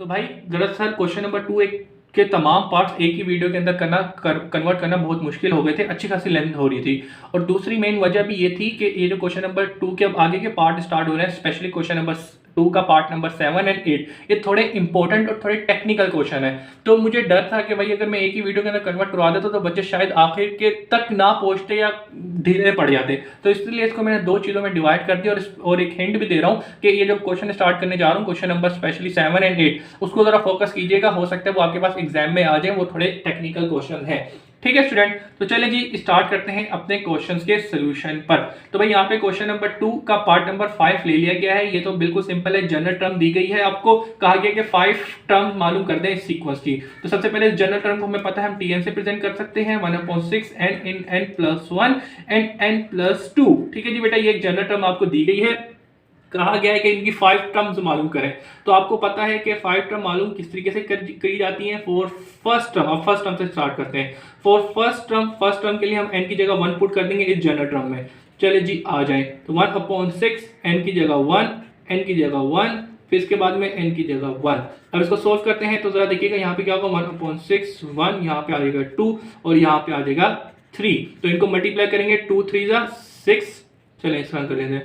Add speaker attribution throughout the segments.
Speaker 1: तो भाई दरअसल क्वेश्चन नंबर 2 एक के तमाम पार्ट्स एक ही वीडियो के अंदर कन्वर्ट करना बहुत मुश्किल हो गए थे, अच्छी खासी लेंथ हो रही थी। और दूसरी मेन वजह भी ये थी कि ये जो क्वेश्चन नंबर 2 के अब आगे के पार्ट स्टार्ट हो रहे हैं, स्पेशली क्वेश्चन नंबर 2 का पार्ट नंबर 7 एंड 8, ये थोड़े इंपॉर्टेंट और थोड़े टेक्निकल क्वेश्चन है। तो मुझे डर था कि भाई अगर मैं एक ही वीडियो के अंदर कन्वर्ट करवा देता तो बच्चे शायद आखिर के तक ना पहुंचते या ढीले पड़ जाते। तो इसलिए इसको मैंने दो चीज़ों में डिवाइड कर दिया और एक हिंट भी दे रहा हूँ कि ये जो क्वेश्चन स्टार्ट करने जा रहा हूँ, क्वेश्चन नंबर स्पेशली 7 एंड 8, उसको जरा फोकस कीजिएगा, हो सकता है वो आपके पास एग्जाम में आ जाए, वो थोड़े टेक्निकल क्वेश्चन है। ठीक है स्टूडेंट, तो चलिए जी स्टार्ट करते हैं अपने क्वेश्चंस के सोल्यूशन पर। तो भाई यहाँ पे क्वेश्चन नंबर 2 का पार्ट नंबर 5 ले लिया गया है। ये तो बिल्कुल सिंपल है, जनरल टर्म दी गई है, आपको कहा गया कि 5 टर्म मालूम कर दें इस सीक्वेंस की। तो सबसे पहले जनरल टर्म को हमें पता है, हम tn से प्रेजेंट कर सकते हैं 1/6 n in n plus 1 and n plus 2। ठीक है जी बेटा, ये एक जनरल टर्म आपको दी गई है, कहा गया है कि इनकी 5 टर्म्स मालूम करें। तो आपको पता है कि 5 टर्म मालूम किस तरीके से करी जाती हैं। फॉर फर्स्ट टर्म, अब फर्स्ट टर्म से स्टार्ट करते हैं। फॉर फर्स्ट टर्म के लिए हम n की जगह 1 पुट कर देंगे इस जनरल टर्म में। चलिए जी आ जाए, तो 1/6 n की जगह 1, n की जगह 1, फिर इसके बाद में n की जगह 1। अब इसको सोल्व करते हैं तो जरा देखिएगा यहाँ पे क्या होगा, 1/6 1, यहाँ पे आ जाएगा 2 और यहाँ पे आ जाएगा 3। तो इनको मल्टीप्लाई करेंगे, 2 3 6। चलें इसका कर लेते हैं,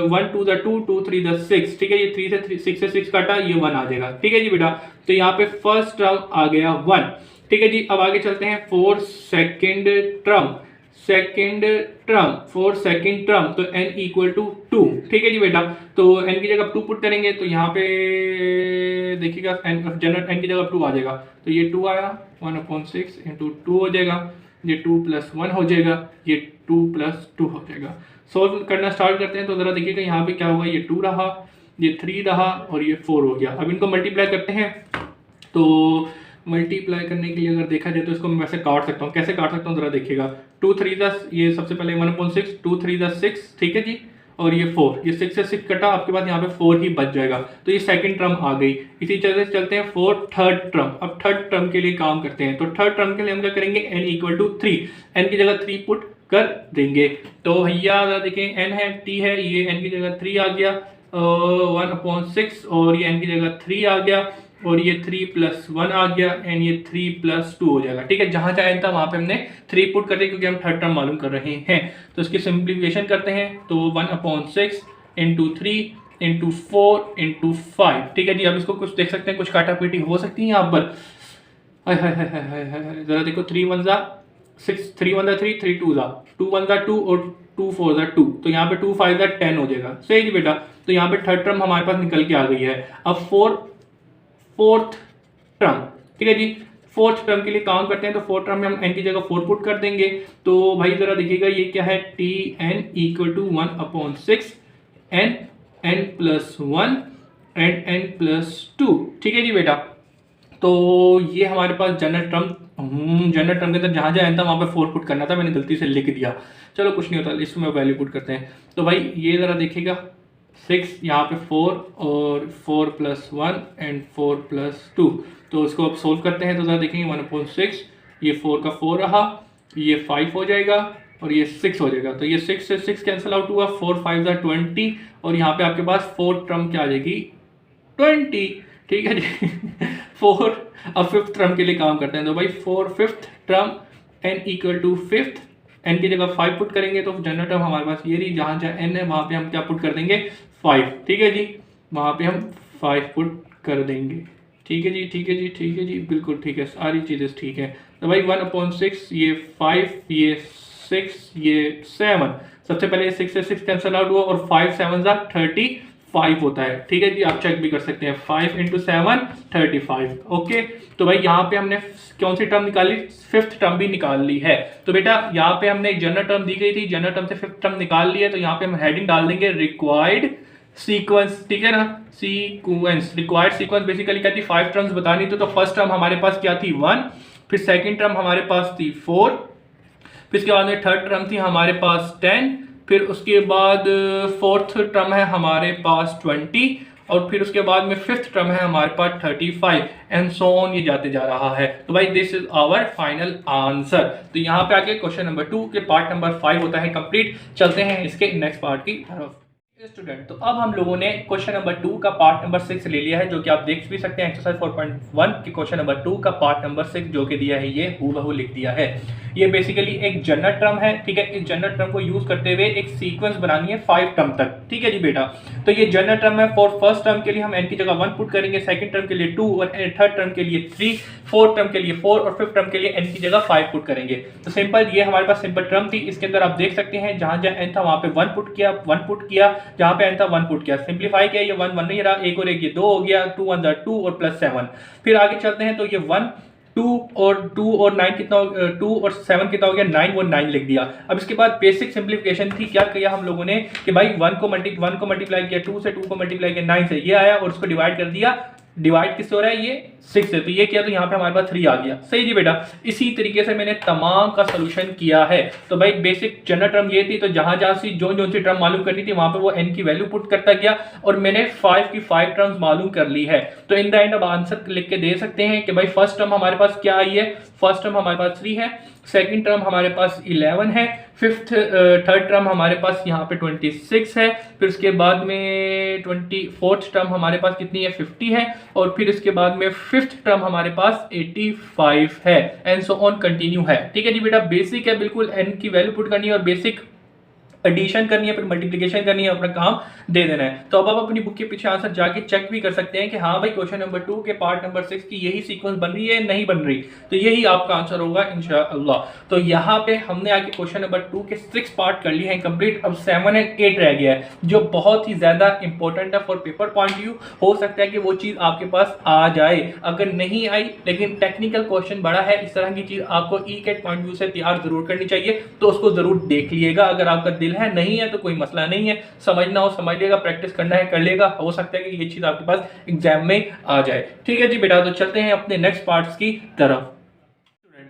Speaker 1: 1 2 2 2 3 6। ठीक है, ये 3 से 6 से 6 काटा, ये 1 आ जाएगा। ठीक है जी बेटा, तो यहाँ पे फर्स्ट टर्म आ गया 1। ठीक है जी, अब आगे चलते हैं for second term. For second term तो n इक्वल टू 2। ठीक है जी बेटा, तो n की जगह 2 पुट करेंगे तो यहाँ पे देखिएगा जनरल n की जगह 2 आ जाएगा, तो ये 2 आया, 1/6 इंटू 2 हो जाएगा, ये 2 + 1 हो जाएगा, ये 2 + 2 हो जाएगा। सॉल्व करना स्टार्ट करते हैं तो जरा देखिएगा यहाँ पे क्या होगा, ये 2 रहा, ये 3 रहा और ये 4 हो गया। अब इनको मल्टीप्लाई करते हैं, तो मल्टीप्लाई करने के लिए अगर देखा जाए तो इसको मैं वैसे काट सकता हूँ। कैसे काट सकता हूँ जरा देखिएगा, 2 3 ये सबसे पहले 1/6, 2 3 6। ठीक है जी, और ये 4, ये 6 से 6 कटा, आपके पास यहाँ पे 4 ही बच जाएगा। तो ये सेकंड टर्म आ गई। इसी तरह से चलते हैं फॉर थर्ड टर्म। अब थर्ड टर्म के लिए काम करते हैं, तो थर्ड टर्म के लिए हम क्या करेंगे, n इक्वल टू 3, n की जगह 3 पुट कर देंगे। तो भैया देखें, n है t है, ये n की जगह 3 आ गया, 1/6 और ये n की जगह 3 आ गया और ये 3 + 1 आ गया एंड ये 3 + 2 हो जाएगा। ठीक है, जहां जहां था वहां पे हमने 3 पुट कर दिया क्योंकि हम थर्ड टर्म मालूम कर रहे हैं। तो इसकी सिंप्लीफिकेशन करते हैं, तो 1/6 इंटू 3 इंटू 4 इंटू 5। ठीक है जी, अब इसको कुछ देख सकते हैं, कुछ काटा पीटी हो सकती है यहाँ पर। जरा देखो, 3 1 6, 3 1 3, 3 2 2 1 2 और 2 4 2, तो यहाँ पे 2 5 10 हो जाएगा। सही जी बेटा, तो यहाँ पे थर्ड टर्म हमारे पास निकल के आ गई है। अब फोर्थ टर्म, ठीक है जी, फोर्थ टर्म के लिए काम करते हैं, तो फोर्थ टर्म में हम n की जगह 4 पुट कर देंगे। तो भाई जरा देखिएगा ये क्या है, tn equal to 1/6 n plus 1 and n plus 2। ठीक है जी बेटा, तो ये हमारे पास जनरल टर्म के अंदर जहाँ जहाँ n था वहाँ पे 4 पुट करना था, मैंने गलती से लिख दिया। चलो कुछ नहीं होता, इसमें वैल्यू पुट करते हैं। तो भाई ये ज़रा देखिएगा, 6 यहाँ पे 4 और 4 + 1 एंड 4 + 2। तो इसको अब सोल्व करते हैं तो ज़रा देखेंगे, 1/6, ये 4 का 4 रहा, ये 5 हो जाएगा और ये 6 हो जाएगा। तो ये 6 से 6 कैंसिल आउट हुआ, 4 5 20 और यहाँ पे आपके पास 4 टर्म क्या आ जाएगी, 20। ठीक है जी 4। अब फिफ्थ टर्म के लिए काम करते हैं, तो भाई for fifth term n equal to 5th, n की जगह 5 पुट करेंगे तो जनरल टर्म हमारे पास ये रही, जहाँ जहाँ n है वहाँ पे हम क्या पुट कर देंगे, 5। ठीक है जी, वहाँ पे हम 5 पुट कर देंगे। ठीक है जी, ठीक है जी, ठीक है जी, बिल्कुल ठीक है, सारी चीज़ें ठीक है। तो भाई 1/6, ये 5, ये 6, ये 7। सबसे पहले 6 से 6 कैंसिल आउट हुआ और 5 7 35 होता है। ठीक है जी, आप चेक भी कर सकते हैं, 5 × 7 35। ओके, तो भाई यहाँ पे हमने कौन सी टर्म निकाली, फिफ्थ टर्म भी निकाल ली है। तो बेटा यहाँ पे हमने एक जनरल टर्म दी गई थी, जनरल टर्म से फिफ्थ टर्म निकाल ली है, तो यहाँ पे हम हेडिंग डाल देंगे रिक्वायर्ड सीक्वेंस। ठीक है ना, सीक्वेंस, रिक्वायर्ड सीक्वेंस बेसिकली क्या थी, 5 टर्म्स बतानी थी। तो फर्स्ट टर्म हमारे पास क्या थी, 1, फिर सेकेंड टर्म हमारे पास थी 4, फिर इसके बाद में थर्ड टर्म थी हमारे पास 10, फिर उसके बाद फोर्थ टर्म है हमारे पास 20 और फिर उसके बाद में फिफ्थ टर्म है हमारे पास 35 एंड सो ऑन, ये जाते जा रहा है। तो भाई this is our final answer. तो यहाँ पे आके क्वेश्चन नंबर 2 के पार्ट नंबर 5 होता है कंप्लीट। चलते हैं इसके नेक्स्ट पार्ट की तरफ। स्टूडेंट, तो अब हम लोगों ने क्वेश्चन नंबर 2 का पार्ट नंबर 6 ले लिया है, जो कि आप देख भी सकते हैं एक्सरसाइज 4.1 के क्वेश्चन नंबर 2 का पार्ट नंबर 6 जो कि दिया है, ये हूबहू लिख दिया है। ये बेसिकली एक जनरल टर्म है, ठीक है। इस जनरल टर्म को यूज करते हुए एक सीक्वेंस बनानी है 5 टर्म तक, ठीक है जी बेटा। तो ये जनरल टर्म है। फॉर फर्स्ट टर्म के लिए हम n की जगह 1 पुट करेंगे, सेकंड टर्म के लिए 2 और थर्ड टर्म के लिए 3, फोर्थ टर्म के लिए 4 और फिफ्थ टर्म के लिए n की जगह 5 पुट करेंगे। तो सिंपल, ये हमारे पास सिंपल टर्म थी। इसके अंदर आप देख सकते हैं जहां जहां n था वहां पे 1 पुट किया, 1 पुट किया, जहां पे n था 1 पुट किया, सिंपलीफाई किया, ये 1 1 नहीं रहा, एक और एक ये 2 हो गया, 2 1 2 और प्लस 7। फिर आगे चलते हैं तो ये 1 2 और 9 कितना, 2 और 7 कितना हो गया, 9 और 9 लिख दिया। अब इसके बाद बेसिक सिंप्लीफिकेशन थी, क्या किया हम लोगों ने कि भाई 1 को मल्टीप्लाई किया 2 से, 2 को मल्टीप्लाई किया 9 से, ये आया और उसको डिवाइड कर दिया। डिवाइड किससे हो रहा है, ये 6 से, तो ये किया तो यहाँ पे हमारे पास 3 आ गया। सही जी बेटा। इसी तरीके से मैंने तमाम का सोल्यूशन किया है। तो भाई बेसिक जनरल टर्म ये थी, तो जहां जहां सी जो सी टर्म मालूम करनी थी वहां पे वो n की वैल्यू पुट करता गया और मैंने 5 की 5 टर्म्स मालूम कर ली है। तो इन द एंड अब आंसर लिख के दे सकते हैं कि भाई फर्स्ट टर्म हमारे पास क्या आई है, फर्स्ट टर्म हमारे पास 3 है, सेकंड टर्म हमारे पास 11 है, थर्ड टर्म हमारे पास यहाँ पे 26 है, फिर उसके बाद में 24th टर्म हमारे पास कितनी है, 50 है, और फिर इसके बाद में फिफ्थ टर्म हमारे पास 85 है, एंड सो ऑन कंटिन्यू है। ठीक है जी बेटा, बेसिक है बिल्कुल, n की वैल्यू पुट करनी है और बेसिक एडिशन करनी है, फिर मल्टीप्लिकेशन करनी है, अपना काम दे देना है। तो अब आप अपनी बुक के पीछे आंसर जाके चेक भी कर सकते हैं कि हाँ भाई क्वेश्चन नंबर 2 के पार्ट नंबर 6 की यही सीक्वेंस बन रही है, नहीं बन रही, तो यही आपका आंसर होगा इंशाअल्लाह। तो यहाँ पे हमने आगे क्वेश्चन नंबर 2 के 6 पार्ट कर लिए हैं कंप्लीट। अब 7 एंड 8 रह गया है, जो बहुत ही ज्यादा इंपॉर्टेंट है फॉर पेपर पॉइंट व्यू। हो सकता है कि वो चीज आपके पास आ जाए, अगर नहीं आई लेकिन टेक्निकल क्वेश्चन बड़ा है, इस तरह की चीज आपको ई-कैट पॉइंट व्यू से तैयार जरूर करनी चाहिए, तो उसको जरूर देख लीजिएगा। अगर आपका दिल है, नहीं है तो कोई मसला नहीं है, समझना हो समझ लेगा, प्रैक्टिस करना है कर लेगा, हो सकता है कि ये चीज आपके पास एग्जाम में आ जाए। ठीक है जी बेटा, तो चलते हैं अपने नेक्स्ट पार्ट्स की तरफ।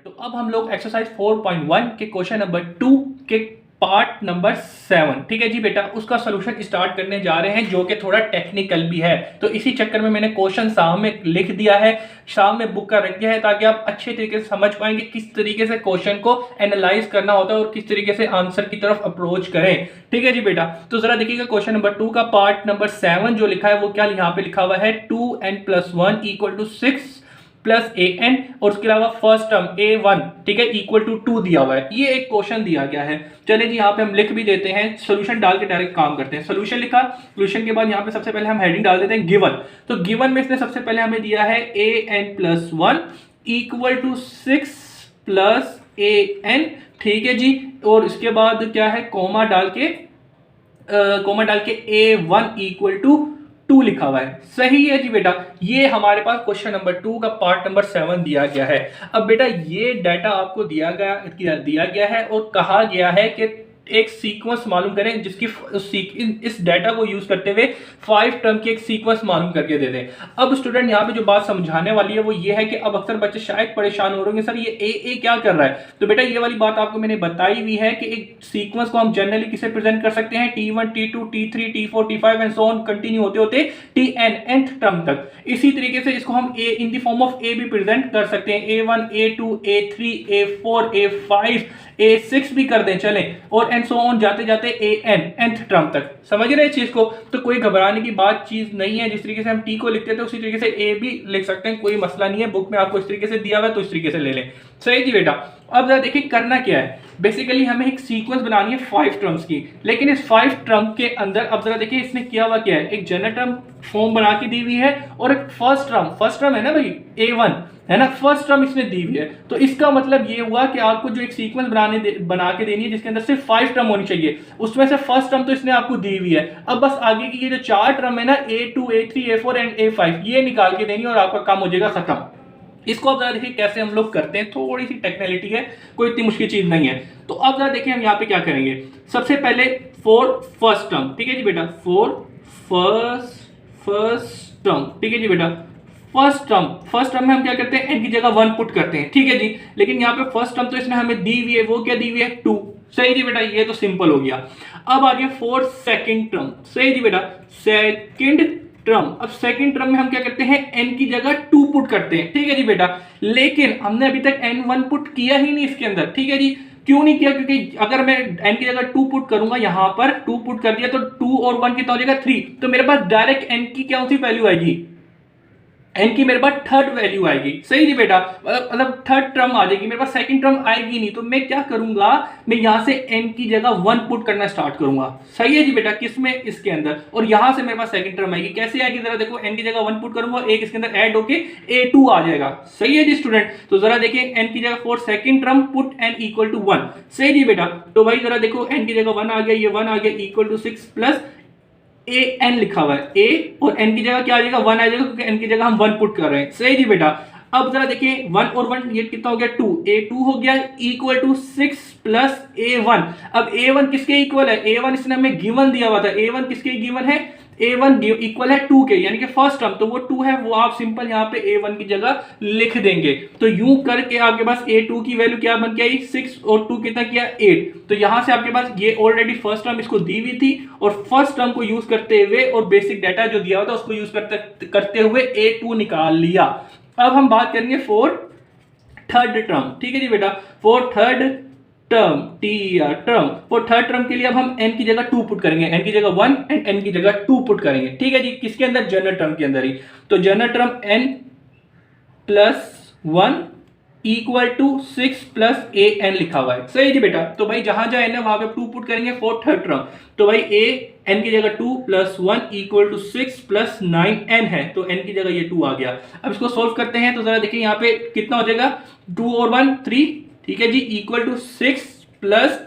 Speaker 1: तो अब हम लोग एक्सरसाइज 4.1 के क्वेश्चन नंबर 2 के पार्ट नंबर 7, ठीक है जी बेटा, उसका सॉल्यूशन स्टार्ट करने जा रहे हैं, जो कि थोड़ा टेक्निकल भी है। तो इसी चक्कर में मैंने क्वेश्चन सामने लिख दिया है, सामने बुक का रख दिया है, ताकि आप अच्छे तरीके से समझ पाएंगे किस तरीके से क्वेश्चन को एनालाइज करना होता है और किस तरीके से आंसर की तरफ अप्रोच करें। ठीक है जी बेटा, तो जरा देखिएगा क्वेश्चन नंबर 2 का पार्ट नंबर 7 जो लिखा है वो क्या यहाँ पे लिखा हुआ है, 2n+1 = 6 प्लस an, और उसके अलावा फर्स्ट टर्म a1, ठीक है, इक्वल टू 2 दिया हुआ है। ये एक क्वेश्चन दिया गया है। चलिए जी यहाँ पे हम लिख भी देते हैं, सॉल्यूशन डाल के डायरेक्ट काम करते हैं। सॉल्यूशन लिखा, सॉल्यूशन के बाद यहाँ पे सबसे पहले हम हेडिंग डाल देते हैं गिवन। तो गिवन में इसने सबसे पहले हमें दिया है an+1 = 6 प्लस an, ठीक है जी, और इसके बाद क्या है, कोमा डाल के a1 = 2 लिखा हुआ है। सही है जी बेटा, ये हमारे पास क्वेश्चन नंबर 2 का पार्ट नंबर 7 दिया गया है। अब बेटा ये डाटा आपको दिया गया है और कहा गया है कि एक सीक्वेंस मालूम करें जिसकी इस डाटा को यूज करते हुए 5 टर्म की एक सीक्वेंस मालूम करके दे दें। अब स्टूडेंट यहाँ पे जो बात समझाने वाली है वो ये है कि अब अक्सर बच्चे शायद परेशान हो रहे होंगे, सर ये ए क्या कर रहा है। तो बेटा ये वाली बात आपको मैंने बताई हुई है कि एक सीक्वेंस को हम जनरली किसे प्रेजेंट कर सकते हैं, T1 T2 T3 T4 T5 and so on, continue होते होते Tn nth टर्म तक। इसी तरीके से इसको हम ए इन द फॉर्म ऑफ ए भी प्रेजेंट कर सकते हैं, A1 A2 A3 A4 A5 A6 भी कर दें चलें, और एंड सो ऑन जाते जाते an nth टर्म तक। समझ रहे हैं इस चीज को, तो कोई घबराने की बात चीज नहीं है। जिस तरीके से हम t को लिखते थे उसी तरीके से a भी लिख सकते हैं, कोई मसला नहीं है। बुक में आपको इस तरीके से दिया हुआ है तो इस तरीके से ले लें। सही जी बेटा, अब जरा देखिए करना क्या है। बेसिकली हमें एक सीक्वेंस बनानी है 5 टर्म्स की, लेकिन इस 5 टर्म के अंदर अब जरा देखिए इसने किया हुआ क्या है, एक जनरल टर्म फॉर्म बना के दी हुई है और एक फर्स्ट टर्म है ना भाई A1 है ना, फर्स्ट टर्म इसने दी हुई है। तो इसका मतलब ये हुआ कि आपको जो एक सीक्वेंस बना के देनी है जिसके अंदर सिर्फ 5 टर्म होनी चाहिए, उसमें से फर्स्ट टर्म तो इसने आपको दी हुई है। अब बस आगे की ये जो 4 टर्म है ना, A2 A3 A4 and A5, ये निकाल के देनी है और आपका काम हो जाएगा खत्म। इसको अब जरा देखिए कैसे हम लोग करते हैं, थोड़ी सी टेक्निकलिटी है, कोई इतनी मुश्किल चीज नहीं है। तो अब जरा देखिए हम यहाँ पे क्या करेंगे। सबसे पहले फॉर फर्स्ट टर्म, ठीक है जी बेटा, फॉर फर्स्ट टर्म, ठीक है जी बेटा, फर्स्ट टर्म में हम क्या करते हैं, n की जगह 1 पुट करते हैं, ठीक है जी। लेकिन यहाँ पे फर्स्ट टर्म तो इसने हमें दी हुई है, वो क्या दी हुई है, 2। सही जी बेटा, ये तो सिंपल हो गया। अब आ गया फॉर सेकंड टर्म। सही जी बेटा, सेकंड टर्म। अब सेकंड टर्म में हम क्या करते हैं, n की जगह 2 पुट करते हैं, ठीक है जी बेटा। लेकिन हमने अभी तक n1 पुट किया ही नहीं इसके अंदर, ठीक है जी। क्यों नहीं किया? क्योंकि अगर मैं n की जगह 2 पुट करूंगा, यहां पर 2 पुट कर दिया तो 2 और 1 कितना हो जाएगा 3, तो मेरे पास डायरेक्ट n की क्या सी वैल्यू आएगी, n की मेरे पास थर्ड वैल्यू आएगी। सही जी बेटा, मतलब थर्ड टर्म आ जाएगी मेरे पास, सेकंड टर्म आएगी नहीं। तो मैं क्या करूंगा, मैं यहां से n की जगह 1 पुट करना स्टार्ट करूंगा। सही है जी बेटा, किसमें, इसके अंदर, और यहां से मेरे पास सेकंड टर्म आएगी। कैसे आएगी जरा देखो, n की जगह 1 पुट करूंगा, एक इसके अंदर ऐड होके a2 आ जाएगा। सही है जी स्टूडेंट, तो जरा देखिए n की जगह 4 second term put n equal to 1। सही जी बेटा, तो भाई जरा देखो n की जगह 1 आ गया, ये 1 आ गया, equal to 6 plus A N लिखा हुआ है, ए और एन की जगह क्या आ जाएगा 1 आ जाएगा, क्योंकि एन की जगह हम 1 पुट कर रहे हैं। सही जी बेटा, अब जरा देखिए 1 और 1 ये कितना हो गया 2, a2 हो गया इक्वल टू 6 प्लस a1। अब a1 किसके इक्वल है, a1 इसने हमें गिवन दिया हुआ था, a1 किसके गिवन है, a1 इक्वल है 2 के, यानी कि फर्स्ट टर्म, तो वो 2 है, वो आप सिंपल यहाँ पे a1 की जगह लिख देंगे। तो यूं करके आपके पास a2 की वैल्यू क्या बन के आई 6 और 2 कितना किया 8। तो यहां से आपके पास ये ऑलरेडी फर्स्ट टर्म इसको दी हुई थी, और फर्स्ट टर्म को यूज करते हुए और बेसिक डाटा जो दिया हुआ था उसको यूज करते हुए a2 निकाल लिया। अब हम बात करेंगे फॉर थर्ड टर्म। ठीक है जी बेटा, for third term, term, for third term के लिए अब हम n की जगह 2 पुट करेंगे, n की जगह 1 एंड n की जगह 2 पुट करेंगे। ठीक है जी, किसके अंदर, जनरल टर्म के अंदर ही। तो general term n plus 1 equal to 6 plus A N लिखा हुआ है। सही जी बेटा, तो भाई जहां जहां n है वहां पे 2 पुट करेंगे फॉर थर्ड टर्म। तो भाई a n की जगह 2 plus 1 equal to 6 plus 9n है, तो n की जगह ये 2 आ गया। अब इसको सोल्व करते हैं, तो जरा देखिए यहाँ पे कितना हो जाएगा, 2 और 1 3, ठीक है जी, इक्वल टू 6 प्लस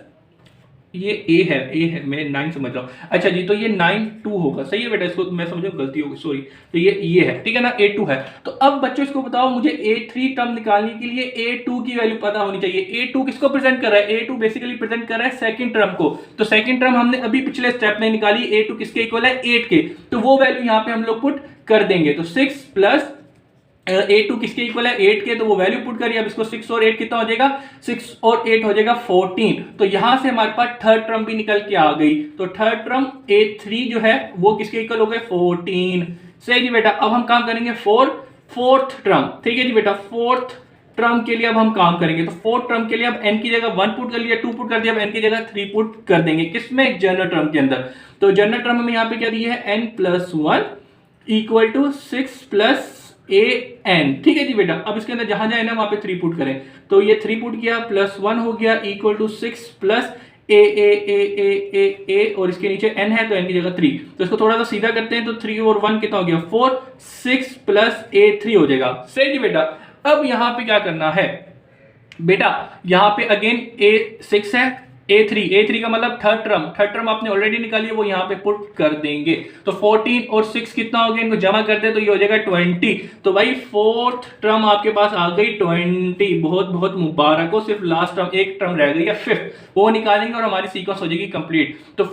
Speaker 1: ये a है, मैं 9 समझ रहा हूँ। अच्छा जी, तो ये 9 2 होगा। सही है बेटा, इसको मैं समझ गलती होगी, सॉरी। तो ये है, ठीक है ना, a2 है। तो अब बच्चों इसको बताओ, मुझे a3 टर्म निकालने के लिए a2 की वैल्यू पता होनी चाहिए। a2 किसको प्रेजेंट कर रहा है, a2 बेसिकली प्रेजेंट कर रहा है सेकंड टर्म को। तो सेकंड टर्म हमने अभी पिछले स्टेप में निकाली, a2 किसके इक्वल है 8 के, तो वो वैल्यू यहाँ पे हम लोग पुट कर देंगे। तो 6 प्लस a2 किसके इक्वल है 8 के, तो वो वैल्यू पुट करिए। अब इसको 6 और 8 कितना हो जाएगा, 6 और 8 हो जाएगा 14। तो यहां से हमारे पास थर्ड टर्म भी निकल के आ गई। तो थर्ड टर्म a3 जो है वो किसके इक्वल हो गए 14। सही जी बेटा, अब हम काम करेंगे फोर्थ टर्म। ठीक है जी बेटा, फोर्थ टर्म के लिए अब हम काम करेंगे। तो फोर्थ टर्म के लिए अब n की जगह 1 पुट कर लिया, 2 पुट कर दिया, अब n की जगह 3 पुट कर देंगे। किसमें, जनरल टर्म के अंदर। तो जनरल टर्म में यहाँ पे क्या दी है, n plus 1 equal to 6 plus A n. ठीक है जी बेटा, अब इसके अंदर जहां जाए ना वहां पे 3 पुट करें। तो ये 3 पुट किया, प्लस 1 हो गया इक्वल टू 6 प्लस ए और इसके नीचे n है, तो n की जगह 3। तो इसको थोड़ा सा सीधा करते हैं, तो 3 और 1 कितना हो गया 4, 6 प्लस a3 हो जाएगा। सही जी बेटा, अब यहां पे क्या करना है बेटा, यहां पे अगेन a6 है, a3 का मतलब थर्ड टर्म आपने ऑलरेडी निकाली है, वो यहाँ पे पुट कर देंगे। तो 14 और 6 कितना हो गया, इनको जमा करते हैं तो ये हो जाएगा 20। तो भाई फोर्थ टर्म आपके पास आ गई 20। बहुत बहुत मुबारक हो, सिर्फ लास्ट टर्म एक टर्म रह गई है फिफ्थ, वो निकालेंगे और हमारी सीक्वेंस हो जाएगी कंप्लीट। तो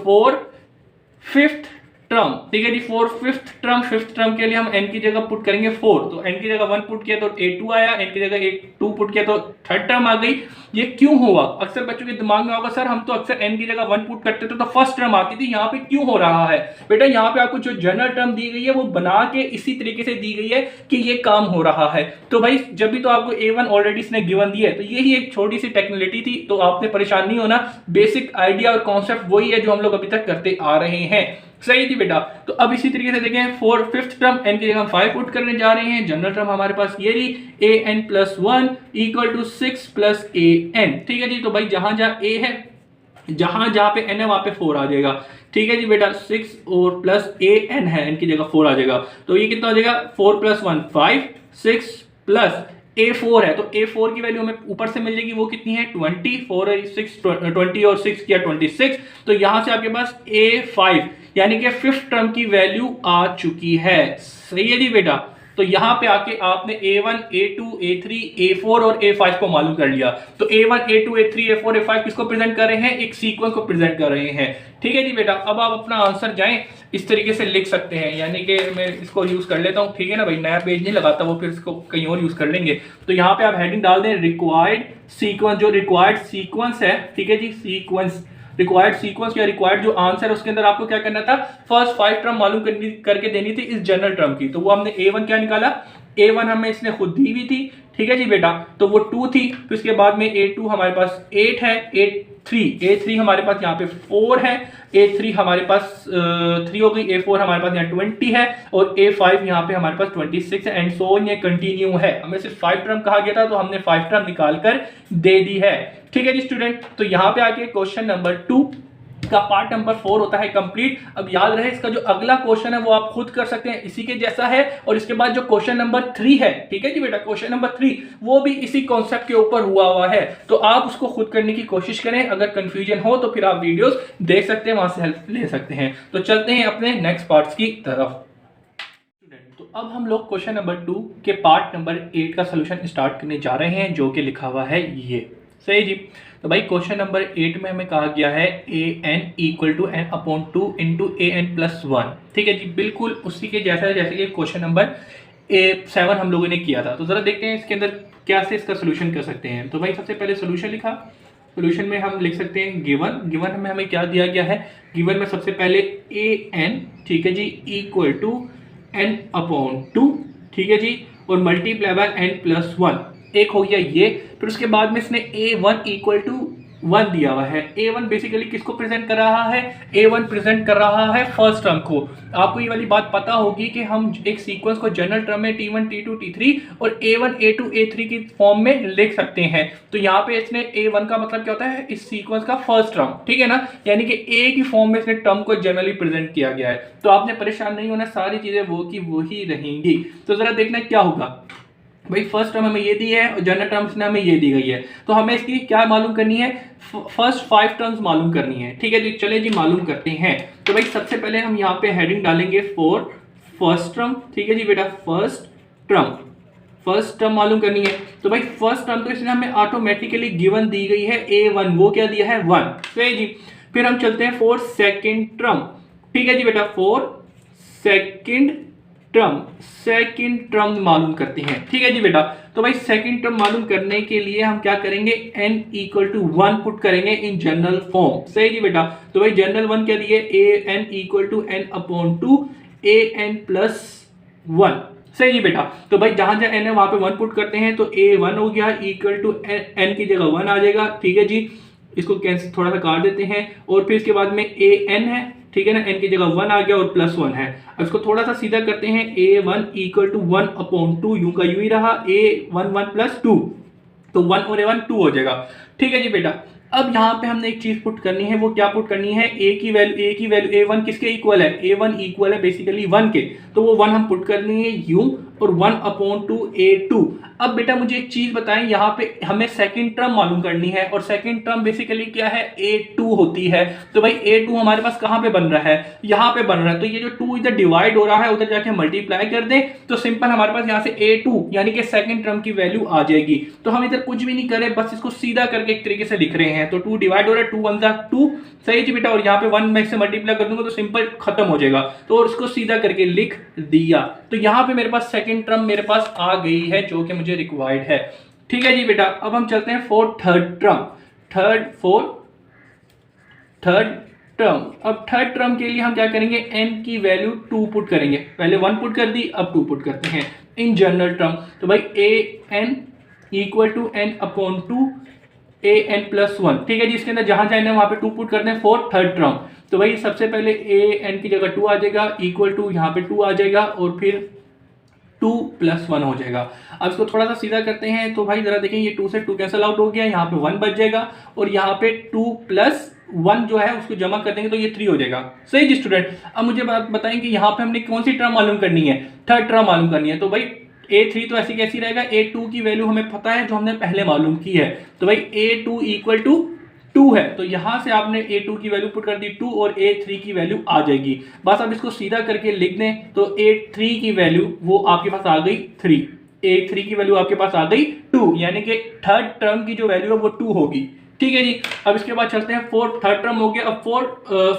Speaker 1: फिफ्थ टर्म, ठीक है जी, फिफ्थ टर्म के लिए हम n की जगह पुट करेंगे 4। तो n की जगह 1 पुट किया तो a2 आया, n की जगह 2 पुट किया तो थर्ड टर्म आ गई। ये क्यों हुआ, अक्सर बच्चों के दिमाग में होगा सर हम तो अक्सर n की जगह 1 पुट करते थे तो फर्स्ट टर्म आती थी, यहाँ पे क्यों हो रहा है। बेटा यहाँ पे आपको जो जनरल टर्म दी गई है वो बना के इसी तरीके से दी गई है कि ये काम हो रहा है। तो भाई जब भी तो आपको a1 ऑलरेडी इसने गिवन दिया है, तो यही एक छोटी सी टेक्निकलिटी थी, तो आपने परेशान नहीं होना। बेसिक आइडिया और कॉन्सेप्ट वही है जो हम लोग अभी तक करते आ रहे हैं। सही थी बेटा, तो अब इसी तरीके से देखें फिफ्थ टर्म n की जगह हम 5 पुट करने जा रहे हैं। जनरल टर्म हमारे पास ये रही an plus 1 equal to 6 plus an। ठीक है जी, तो भाई जहां जहां a है, जहां पे n है वहां पे 4 आ जाएगा। ठीक है जी बेटा, 6 और प्लस an है, n की जगह 4 आ जाएगा। तो ये कितना हो जाएगा 4 प्लस 1 5, 6 प्लस a4 है, तो a4 की वैल्यू हमें ऊपर से मिल जाएगी, वो कितनी है 20, 4 और 6 20 और 6 किया 26। तो यहां से आपके पास a5 यानी कि फिफ्थ टर्म की वैल्यू आ चुकी है। सही है जी बेटा, तो यहां पे आके आपने a1, a2, a3, a4 और a5 को मालूम कर लिया। तो a1, a2, a3, a4, a5 किसको प्रेजेंट कर रहे हैं, एक सीक्वेंस को प्रेजेंट कर रहे हैं। ठीक है जी बेटा, अब आप अपना आंसर जाएं इस तरीके से लिख सकते हैं, यानी कि मैं इसको यूज कर लेता हूं। ठीक है ना भाई, नया पेज नहीं लगाता, वो फिर इसको कहीं और यूज कर लेंगे। तो यहाँ पे आप हेडिंग डाल दें रिक्वायर्ड सीक्वेंस, जो रिक्वायर्ड सीक्वेंस है, ठीक है जी, सीक्वेंस, रिक्वायर्ड सीक्वेंस या रिक्वायर्ड जो आंसर है उसके अंदर आपको क्या करना था, फर्स्ट 5 टर्म मालूम करके देनी थी इस जनरल टर्म की। तो वो हमने a1 क्या निकाला, a1 हमें इसने खुद दी हुई थी। ठीक है जी बेटा, तो वो 2 थी, फिर उसके बाद में A2 हमारे पास 8 है, A3 हमारे पास यहाँ पे 4 है, A3 हमारे पास 3 हो गई, A4 हमारे पास यहाँ 20 है और A5 यहाँ पे हमारे पास 26 है एंड सो ऑन, ये कंटिन्यू है। हमें सिर्फ 5 टर्म कहा गया था तो हमने 5 टर्म निकाल कर दे दी है। ठीक है जी स्टूडेंट, तो यहाँ पे आके क्वेश्चन नंबर 2 का पार्ट नंबर 4 होता है कंप्लीट। अब याद रहे इसका जो अगला क्वेश्चन है वो आप खुद कर सकते हैं, इसी के जैसा है, और इसके बाद जो क्वेश्चन नंबर 3 है, ठीक है जी बेटा, क्वेश्चन नंबर 3 वो भी इसी कॉन्सेप्ट के ऊपर हुआ है, तो आप उसको खुद करने की कोशिश करें। अगर कंफ्यूजन हो तो फिर आप वीडियोस देख सकते हैं, वहां से हेल्प ले सकते हैं। तो चलते हैं अपने नेक्स्ट पार्ट्स की तरफ। तो अब हम लोग क्वेश्चन नंबर 2 के पार्ट नंबर 8 का सोल्यूशन स्टार्ट करने जा रहे हैं, जो कि लिखा हुआ है ये, सही जी। तो भाई क्वेश्चन नंबर 8 में हमें कहा गया है an equal to n upon 2 into an plus 1, ठीक है जी, बिल्कुल उसी के जैसा है जैसे कि क्वेश्चन नंबर 7 हम लोगों ने किया था। तो जरा देखते हैं इसके अंदर क्या से इसका सोल्यूशन कर सकते हैं। तो भाई सबसे पहले सोल्यूशन लिखा, सोल्यूशन में हम लिख सकते हैं गिवन में हमें क्या दिया गया है, गिवन में सबसे पहले an, ठीक है जी, इक्वल टू n अपॉन 2, ठीक है जी, और मल्टीप्लाई बाय n प्लस 1, एक हो गया ये। फिर उसके बाद में इसने a1 इक्वल टू 1 दिया हुआ है। a1 बेसिकली किसको प्रेजेंट कर रहा है, a1 प्रेजेंट कर रहा है फर्स्ट टर्म को। आपको ये वाली बात पता होगी कि हम एक सीक्वेंस को जनरल टर्म में t1 t2 t3 और a1 a2 a3 की फॉर्म में लिख सकते हैं। तो यहाँ पे इसने a1 का मतलब क्या होता है, इस सीक्वेंस का फर्स्ट टर्म, ठीक है ना, यानी कि a की फॉर्म में इसने टर्म को जनरली प्रेजेंट किया गया है। तो आपने परेशान नहीं होना, सारी चीजें वो की वही रहेंगी। तो जरा देखना क्या होगा भाई, फर्स्ट टर्म हमें ये दी है और जनरल टर्म्स ने हमें ये दी गई है, तो हमें इसकी क्या मालूम करनी है, फर्स्ट 5 टर्म्स मालूम करनी है, ठीक है जी। चले जी मालूम करते हैं। तो भाई सबसे पहले हम यहाँ पे हेडिंग डालेंगे फॉर फर्स्ट टर्म, ठीक है जी बेटा, फर्स्ट टर्म मालूम करनी है। तो भाई फर्स्ट टर्म तो इसने हमें ऑटोमेटिकली गिवन दी गई है a1, वो क्या दिया है 1, सही जी। फिर हम चलते हैं फॉर सेकेंड टर्म, ठीक है जी बेटा, फॉर सेकंड टर्म मालूम करते हैं, ठीक है जी बेटा। तो भाई सेकंड टर्म मालूम करने के लिए हम क्या करेंगे, n इक्वल टू 1 पुट करेंगे इन जनरल फॉर्म, सही जी बेटा। तो भाई जनरल 1 क्या दिए, an equal to n upon 2 an plus 1, सही जी बेटा। तो भाई जहां जहां n है वहां पे 1 पुट करते हैं, तो a1 हो गया इक्वल टू n की जगह 1 आ जाएगा, ठीक है जी। इसको कैंसिल थोड़ा सा काट देते हैं, और फिर इसके बाद में an है, ठीक है ना, n की जगह 1 आ गया और प्लस 1 है। अब इसको थोड़ा सा सीधा करते हैं, a1 इक्वल टू 1 अपॉन 2, यूं का यूं ही रहा, a1 1 प्लस 2, तो 1 और a1 2 हो जाएगा, ठीक है जी बेटा। अब यहाँ पे हमने एक चीज पुट करनी है, वो क्या पुट करनी है, a की वैल्यू a1 किसके इक्वल है, a1 इक्वल है बेसिकली 1 के, तो वो 1 हम पुट करनी है यूं, और 1 अपॉन 2 a2। अब बेटा मुझे एक चीज बताएं, यहाँ पे हमें सेकंड टर्म मालूम करनी है, और सेकंड टर्म बेसिकली क्या है, a2 होती है। तो भाई a2 हमारे पास कहाँ पे बन रहा है, यहाँ पे बन रहा है, तो ये जो 2 इधर डिवाइड हो रहा है उधर जाके मल्टीप्लाई कर दे, तो सिंपल हमारे पास यहाँ से a2 यानी कि सेकंड टर्म की वैल्यू आ जाएगी। तो हम इधर कुछ भी नहीं करे, बस इसको सीधा करके एक तरीके से लिख रहे हैं। तो 2 डिवाइड हो रहा है, 2 1 2, सही जी बेटा, और यहाँ पे 1 में से मल्टीप्लाई कर दूंगा तो सिंपल खत्म हो जाएगा, तो और इसको सीधा करके लिख दिया। तो यहाँ पे मेरे पास सेकंड टर्म मेरे पास आ गई है, जो कि मुझे रिक्वायर्ड है, ठीक है जी बेटा। अब हम चलते हैं फॉर थर्ड टर्म। अब थर्ड टर्म के लिए हम क्या करेंगे, n की वैल्यू 2 पुट करेंगे, पहले 1 पुट कर दी, अब 2 पुट करते हैं इन जनरल टर्म। तो भाई an equal to n upon 2 an plus 1, ठीक है जी। इसके अंदर जहां जाए वहां पे 2 पुट करते हैं फॉर थर्ड टर्म। तो भाई सबसे पहले an की जगह 2 आ जाएगा, इक्वल टू यहाँ पे 2 आ जाएगा, और फिर 2 प्लस 1 हो जाएगा। अब इसको थोड़ा सा सीधा करते हैं, तो भाई जरा देखें, ये 2 से 2 कैंसिल आउट हो गया, यहाँ पे 1 बच जाएगा, और यहाँ पे 2 प्लस 1 जो है उसको जमा कर देंगे तो ये 3 हो जाएगा, सही जी स्टूडेंट। अब मुझे बात बताएं कि यहाँ पे हमने कौन सी टर्म मालूम करनी है, थर्ड टर्म मालूम करनी है। तो भाई a3 तो ऐसी कैसी रहेगा, a2 की वैल्यू हमें पता है जो हमने पहले मालूम की है। तो भाई a2 इक्वल टू 2 है, तो यहां से आपने a2 की वैल्यू पुट कर दी 2, और a3 की वैल्यू आ जाएगी। बस अब इसको सीधा करके लिख दें, तो a3 की वैल्यू वो आपके पास आ गई 3, a3 की वैल्यू आपके पास आ गई 2, यानी कि थर्ड टर्म की जो वैल्यू है वो 2 होगी, ठीक है जी। अब इसके बाद चलते हैं थर्ड टर्म हो गया, अब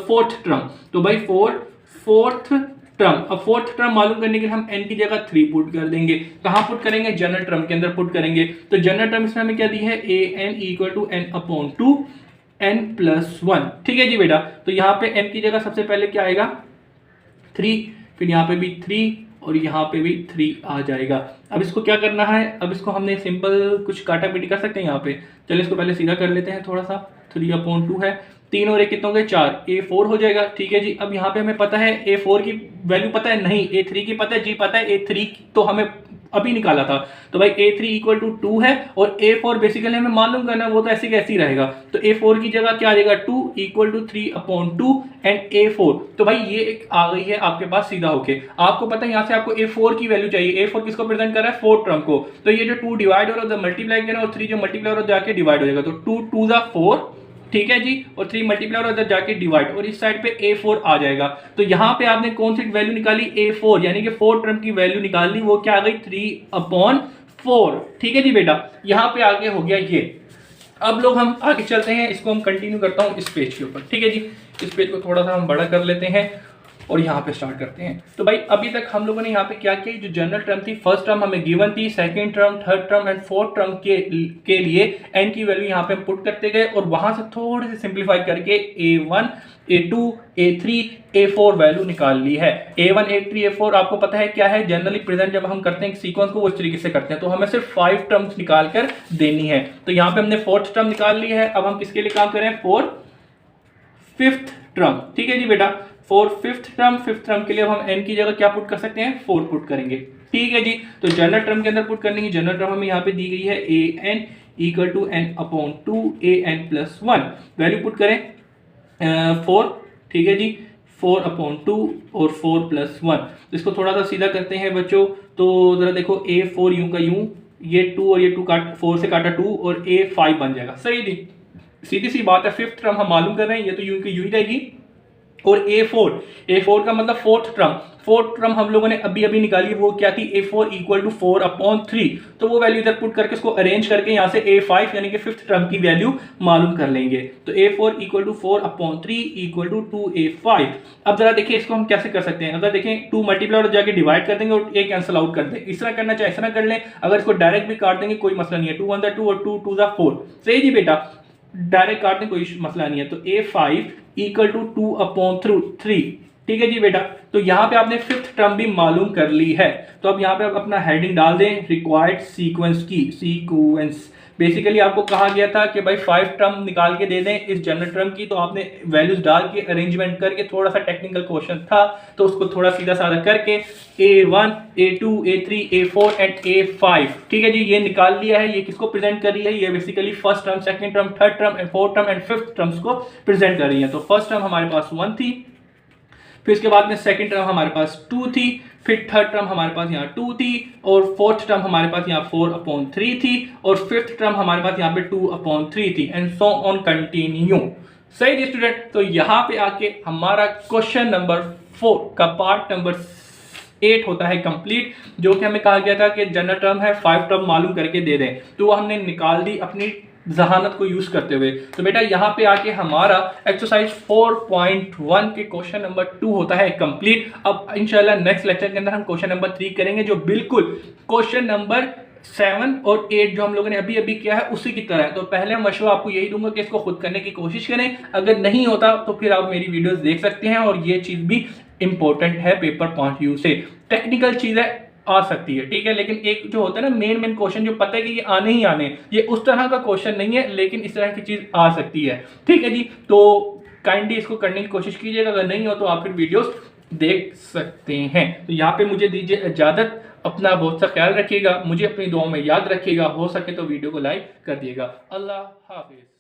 Speaker 1: फोर्थ टर्म। तो भाई फोर्थ टर्म, अब फोर्थ टर्म मालूम करने के लिए हम n की जगह 3 पुट कर देंगे। कहां पुट करेंगे, जनरल टर्म के अंदर पुट करेंगे। तो जनरल टर्म इसमें हमें क्या दी है, an equal to n upon 2 n plus 1, ठीक है जी बेटा। तो यहाँ पे n की जगह सबसे पहले क्या आएगा 3, फिर यहाँ पे भी 3, और यहाँ पे भी 3 आ जाएगा। अब इसको क्या करना है, अब इसको हमने सिंपल कुछ काटा पीटी कर सकते हैं यहाँ पे। चलिए इसको पहले सीधा कर लेते हैं थोड़ा सा। 3/2 है, 3 और 1 कितने हो गए 4, A4 हो जाएगा। ठीक है जी, अब यहाँ पे हमें पता है A4 की वैल्यू पता है नहीं, A3 की पता है जी, पता है A3 तो हमें अभी निकाला था। तो भाई A3 इक्वल टू 2 है और A4 बेसिकली हमें मालूम करना, वो तो ऐसे कैसे ही रहेगा। तो A4 की जगह क्या आ जाएगा 2 इक्वल टू 3/2 एंड A4। तो भाई ये एक आ गई है आपके पास सीधा होके। आपको पता है यहाँ से आपको A4 की वैल्यू चाहिए। A4 किसको प्रेजेंट कर रहा है, 4 टर्म को। तो ये जो 2 डिवाइड हो रहा है मल्टीप्लाई करें और 3 जो मल्टीप्लाई हो रहा है जाके डिवाइड हो जाएगा। तो 2 2 जा 4, ठीक है जी, और 3 मल्टीप्लाई और उधर जाके डिवाइड, और इस साइड पे A4 आ जाएगा। तो यहाँ पे आपने कौन सी वैल्यू निकाली, A4, यानी कि 4 टर्म की वैल्यू निकाल ली, वो क्या आ गई 3/4। ठीक है जी बेटा, यहाँ पे आगे हो गया ये। अब लोग हम आगे चलते हैं, इसको हम कंटिन्यू करता हूँ इस पेज के ऊपर। ठीक है जी, इस पेज को थोड़ा सा हम बड़ा कर लेते हैं और यहाँ पे स्टार्ट करते हैं। तो भाई अभी तक हम लोगों ने यहाँ पे क्या किया, जो जनरल टर्म थी, फर्स्ट टर्म हमें गिवन थी, second term, third term and fourth term के लिए एन की वैल्यू यहाँ पे हम पुट करते गए और वहां से थोड़े से सिंप्लीफाई करके A1, A2, A3, A4 value निकाल ली है। A1, A3, A4 आपको पता है क्या है, जनरली प्रेजेंट जब हम करते हैं सीक्वेंस को उस तरीके से करते हैं। तो हमें सिर्फ 5 टर्म्स निकाल कर देनी है। तो यहाँ पे हमने फोर्थ टर्म निकाल ली है। अब हम किसके लिए काम करें, फॉर फिफ्थ टर्म। ठीक है जी बेटा, फॉर फिफ्थ टर्म के लिए अब हम n की जगह क्या पुट कर सकते हैं, 4 पुट करेंगे। ठीक है जी, तो जनरल टर्म के अंदर पुट करने की जनरल टर्म हमें यहाँ पे दी गई है an equal to n/2 an+1। Value put करें 4, ठीक है जी, 4/2 और 4+1। इसको थोड़ा सा सीधा करते हैं बच्चों। तो जरा देखो A4 यूं का यूं, ये 2 और ये 2 काट, 4 से काटा 2 और A5 बन जाएगा। सही जी, सीधी सी बात है। फिफ्थ टर्म हम मालूम कर रहे हैं, ये तो यूं की यूं ही रहेगी। और A4 का मतलब फोर्थ टर्म हम लोगों ने अभी अभी निकाली, वो क्या थी, A4 इक्वल टू 4/3। तो वो वैल्यू इधर पुट करके इसको अरेंज करके यहाँ से A5 यानी कि फिफ्थ टर्म की वैल्यू मालूम कर लेंगे। तो A4 equal to 4/3 equal to 2A5। अब जरा देखिए इसको हम कैसे कर सकते हैं। अगर देखें 2 मल्टीप्लाई और जाके डिवाइड कर देंगे और A कैंसिल आउट कर दें, इस तरह करना चाहे इस तरह कर लें। अगर इसको डायरेक्ट भी काट देंगे कोई मसला नहीं है, 2 1 जा 2 और 2 2 जा 4। सही जी बेटा, डायरेक्ट काट दें कोई मसला नहीं है। तो A5 इक्वल टू 2/3। ठीक है जी बेटा, तो यहाँ पे आपने फिफ्थ टर्म भी मालूम कर ली है। तो अब यहाँ पे आप अपना हेडिंग डाल दें, रिक्वायर्ड सीक्वेंस की। सीक्वेंस बेसिकली आपको कहा गया था कि भाई 5 टर्म निकाल के दे दें इस जनरल टर्म की। तो आपने वैल्यूज डाल के अरेंजमेंट करके, थोड़ा सा टेक्निकल क्वेश्चन था तो उसको थोड़ा सीधा साधा करके A1, A2, A3, A4 and A5, ठीक है जी, ये निकाल लिया है। ये किसको प्रेजेंट कर रही है, ये basically first term, second term, third term and fourth term and fifth terms को प्रेजेंट कर रही है। तो फर्स्ट टर्म हमारे पास 1 थी, फिर इसके बाद में सेकंड टर्म हमारे पास 2 थी, फिर थर्ड टर्म हमारे पास यहाँ 2 थी, और फोर्थ टर्म हमारे पास यहाँ 4/3 थी, और फिफ्थ टर्म हमारे पास यहाँ पे 2/3 थी, एंड सो ऑन कंटिन्यू। सही जी स्टूडेंट, तो यहाँ पे आके हमारा क्वेश्चन नंबर 4 का पार्ट नंबर 8 होता है कंप्लीट, जो कि हमें कहा गया था कि जनरल टर्म है 5 टर्म मालूम करके दे दें। तो वो हमने निकाल दी अपनी जहानत को यूज करते हुए। तो बेटा यहाँ पे आके हमारा एक्सरसाइज 4.1 के क्वेश्चन नंबर 2 होता है कंप्लीट। अब इंशाल्लाह नेक्स्ट लेक्चर के अंदर हम क्वेश्चन नंबर 3 करेंगे, जो बिल्कुल क्वेश्चन नंबर 7 और 8 जो हम लोगों ने अभी अभी किया है उसी की तरह है। तो पहले मशवरा आपको यही दूंगा कि इसको खुद करने की कोशिश करें। अगर नहीं होता तो फिर आप मेरी वीडियोस देख सकते हैं, और ये चीज भी इंपॉर्टेंट है पेपर पॉइंट व्यू से। टेक्निकल चीजें आ सकती है, ठीक है, लेकिन एक जो होता है ना मेन क्वेश्चन, जो पता है कि ये आने ही आने, ये उस तरह का क्वेश्चन नहीं है, लेकिन इस तरह की चीज आ सकती है। ठीक है जी, तो काइंडली इसको करने की कोशिश कीजिएगा। अगर नहीं हो तो आप फिर वीडियोस देख सकते हैं। तो यहाँ पे मुझे दीजिए इजाजत, अपना बहुत सा ख्याल रखिएगा, मुझे अपनी दुआओं में याद रखिएगा, हो सके तो वीडियो को लाइक कर दिएगा। अल्लाह हाफिज।